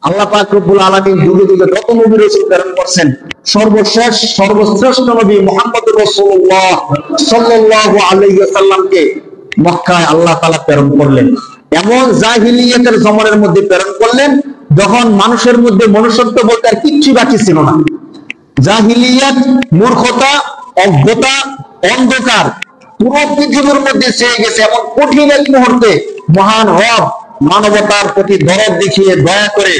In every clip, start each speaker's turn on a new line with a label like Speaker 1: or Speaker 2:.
Speaker 1: আল্লাহ পাক রব্বুল আলামিন যুগে যুগে যত নবী রাসূল প্রেরণ করছেন, সর্বশেষ সর্বশ্রেষ্ঠ নবী মুহাম্মদুর রাসূলুল্লাহ সাল্লাল্লাহু আলাইহি ওয়াসাল্লামকে মক্কায় আল্লাহ তাআলা প্রেরণ করলেন। এমন জাহিলিয়াতের জমানের মধ্যে প্রেরণ করলেন যখন মানুষের মধ্যে মনুষ্যত্ব বলতে আর কিচ্ছু বাকি ছিল না। জাহিলিয়াত, মূর্খতা, অজ্ঞতা, অন্ধকার পুরো পৃথিবীর মধ্যে ছেয়ে গেছে। এমন কঠিন এক মুহূর্তে মহান রব মানবতার প্রতি দরদ দেখিয়ে দয়া করে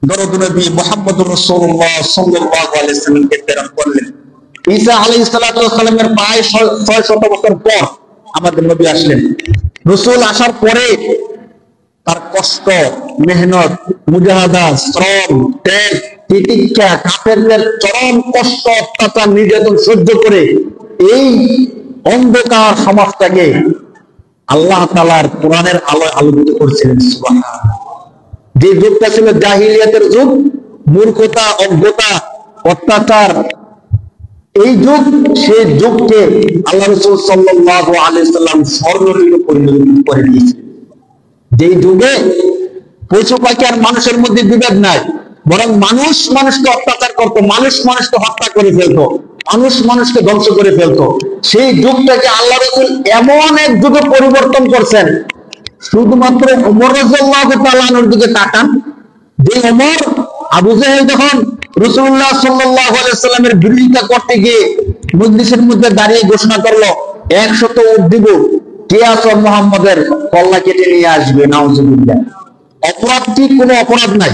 Speaker 1: দরদ নবী মুহাম্মদুর রাসূলুল্লাহ সাল্লাল্লাহু আলাইহি ওয়াসাল্লামকে প্রেরণ করলেন। ঈসা আলাইহিস সালাতু ওয়াস সালামের প্রায় 600 বছর পর আমাদের নবী আসলেন। রাসূল আসার পরে তার কষ্ট, মেহনত, মুজাহাদা, শ্রম, ত্যাগ, তিতিক্ষা, কাফেরদের চরম কষ্ট, অত্যাচার, নির্যাতন সহ্য করে এই অন্ধকার সমাজটাকে আল্লাহ তাআলার কোরআনের আলোয় আলোকিত করেছিলেন। সুবহানাল্লাহ। যে যুগটা ছিল জাহিলিয়াতের যুগ, মূর্খতা, অজ্ঞতা, অত্যাচার, এই যুগ, সেই যুগকে আল্লাহ রাসূল সাল্লাল্লাহু আলাইহি ওয়াসাল্লাম স্বর্ণযুগে পরিণত করে দিয়েছিলেন। যে যুগে পশু পাখি আর মানুষের মধ্যে বিভেদ নাই, বরং মানুষ মানুষকে অত্যাচার করতো, মানুষ মানুষকে হত্যা করে ফেলতো, মানুষ মানুষকে ধ্বংস করে ফেলতো, সেই যুগটাকে আল্লাহ রাসূল এমন এক যুগে পরিবর্তন করছেন। শুধুমাত্র ওমর রাদিয়াল্লাহু তাআলা আনহুর দিকে তাকান। যে ওমর, আবু জাহেল যখন রাসূলুল্লাহ সাল্লাল্লাহু আলাইহি ওয়াসাল্লামের বিরোধিতা করতে গিয়ে মজলিসের মধ্যে দাঁড়িয়ে ঘোষণা করলো 100 উট দিব, কে আছো মুহাম্মদের কল্লা কেটে নিয়ে আসবে, নাউজুবিল্লাহ। অপরাধ কি? কোনো অপরাধ নাই।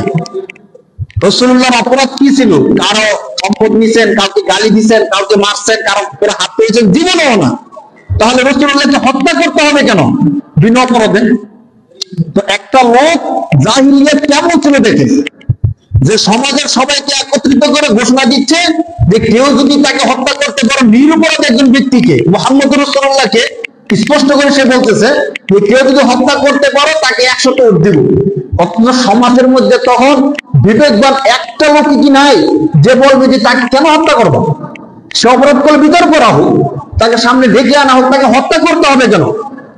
Speaker 1: রাসূলুল্লাহর অপরাধ কি ছিল? কারো সম্পদ নিছেন, কাউকে গালি দিচ্ছেন, কাউকে মারছেন, কারো উপরে হাত পেয়েছেন? জীবনেও না। তাহলে রাসূলুল্লাহকে হত্যা করতে হবে কেন বিনা অপরাধে? তো একটা লোক জাহিলিয়াত কেমন ছিল দেখেন, যে সমাজের সবাইকে একত্রিত করে ঘোষণা দিচ্ছে যে কেউ যদি তাকে হত্যা করতে পারে, নিরপরাধ একজন ব্যক্তিকে, মুহাম্মদুর রাসূলুল্লাহকে স্পষ্ট করে সে বলতেছে যে কেউ যদি হত্যা করতে পারো তাকে 100 উট দিব। অথচ সমাজের মধ্যে তখন বিবেকবান একটা লোক কি নাই যে বলবে যে তাকে কেন হত্যা করবো? সে অপরাধ করলে বিতর্ক করা হোক, তাকে সামনে ডেকে আনা হোক, তাকে হত্যা করতে হবে কেন?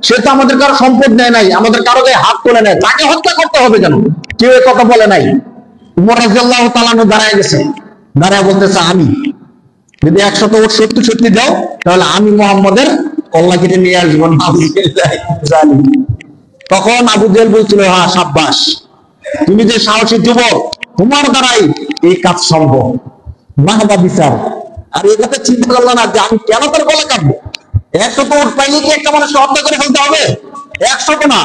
Speaker 1: সে তো আমাদের কারো সম্পদ নেয় নাই, আমাদের কারো গায়ে হাত তোলে নেয়, তাকে হত্যা করতে হবে কেন? কেউ এ কথা বলে নাই। ওমর রাদিয়াল্লাহু তাআলা দাঁড়ায় গেছে, দাঁড়ায় বলতেছে, আমি যদি 100 উট সত্যি সত্যি দাও তাহলে আমি মুহাম্মদের কল্লা কেটে নিয়ে আসবো। তখন আবু জেহেল বলছিল, হ্যাঁ সাব্বাস, তুমি যে সাহসী যুবক, তোমার দ্বারাই এই কাজ সম্ভব, মাহবা বিচার। আর এই কথা চিন্তা করলো না যে আমি কেন তার গলা কাটবো? 100 উট পাইলে কি একটা মানুষকে হত্যা করে ফেলতে হবে? 100 না,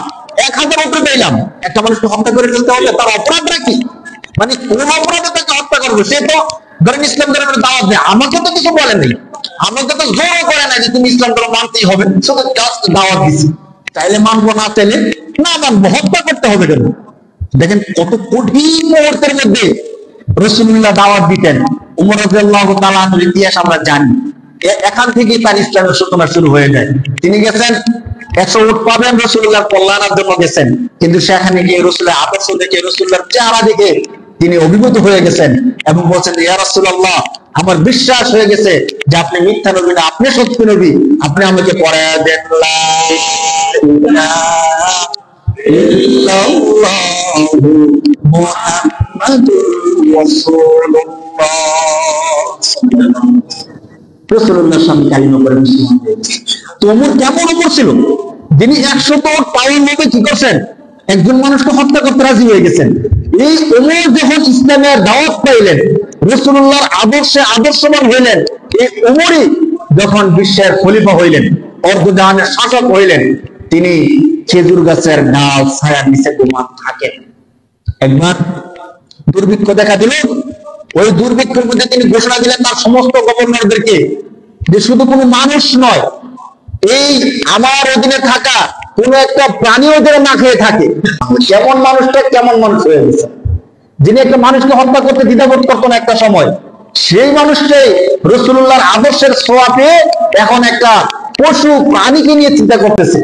Speaker 1: 1000 উট পেলাম, একটা মানুষকে হত্যা করে ফেলতে হবে? তার অপরাধটা কি? মানে কোন অপরাধে তাকে হত্যা করবো? সে তো ধরেন ইসলাম ধর্মের দাওয়াত দেয়, আমাকে তো কিছু বলে নাই, আমাকে তো জোর করে নাই যে তুমি ইসলাম ধর্ম মানতেই হবে, শুধু দাওয়াত দিচ্ছি, চাইলে মানবো, না চাইলে না মানবো, হত্যা করতে হবে কেন? দেখেন কত কঠিন মুহূর্তের মধ্যে রাসূলুল্লাহ দাওয়াত দিতেন। ওমর রাদিয়াল্লাহু তাআলা আনহুর ইতিহাস আমরা জানি। এখান থেকেই তার ইসলামের সূচনা শুরু হয়ে যায়। তিনি গেছেন 100 উট পাবেন, রাসূলুল্লাহর কল্যাণের জন্য গেছেন, কিন্তু সেখানে গিয়ে রাসূলের আদর্শ দেখে, রাসূলুল্লাহর চেহারা দেখে তিনি অভিভূত হয়ে গেছেন এবং বলছেন, ইয়া রাসূলুল্লাহ, আমার বিশ্বাস হয়ে গেছে যে আপনি মিথ্যা নবী না, আপনি সত্য নবী, আপনি আমাকে পড়ায়া দেন লা ইলাহা ইল্লাল্লাহু মুহাম্মাদুর রাসূলুল্লাহ। রাসূলুল্লাহর সামনে কালিমা পড়ে মুসলমান হয়ে গেছে। তো ওমর কেমন ওমর ছিল, যিনি 100 উট পাওয়ার লোভে কি করছেন? একজন মানুষকে হত্যা করতে রাজি হয়ে গেছেন। এই ওমর যখন ইসলামের দাওয়াত পাইলেন, রাসূলুল্লাহর আদর্শে আদর্শবান হইলেন, এই ওমরই যখন বিশ্বের খলিফা হইলেন, অর্ধজাহানের শাসক হইলেন, তিনি খেজুর গাছের ডাল ছায়ার নিচে ঘুমান থাকেন। একবার দুর্ভিক্ষ দেখা দিল, ওই দুর্ভিক্ষের মধ্যে তিনি ঘোষণা দিলেন তার সমস্ত গভর্নরদেরকে যে শুধু কোনো মানুষ নয়, এই আমার অধীনে থাকা কোন একটা প্রাণীও যেন না খেয়ে থাকে। কেমন মানুষটা কেমন মানুষ হয়ে গেছে, যিনি একটা মানুষকে হত্যা করতে দ্বিধাবোধ করতো না একটা সময়, সেই মানুষটাই রাসূলুল্লাহর আদর্শের ছোঁয়া পেয়ে এখন একটা পশু প্রাণীকে নিয়ে চিন্তা করতেছে।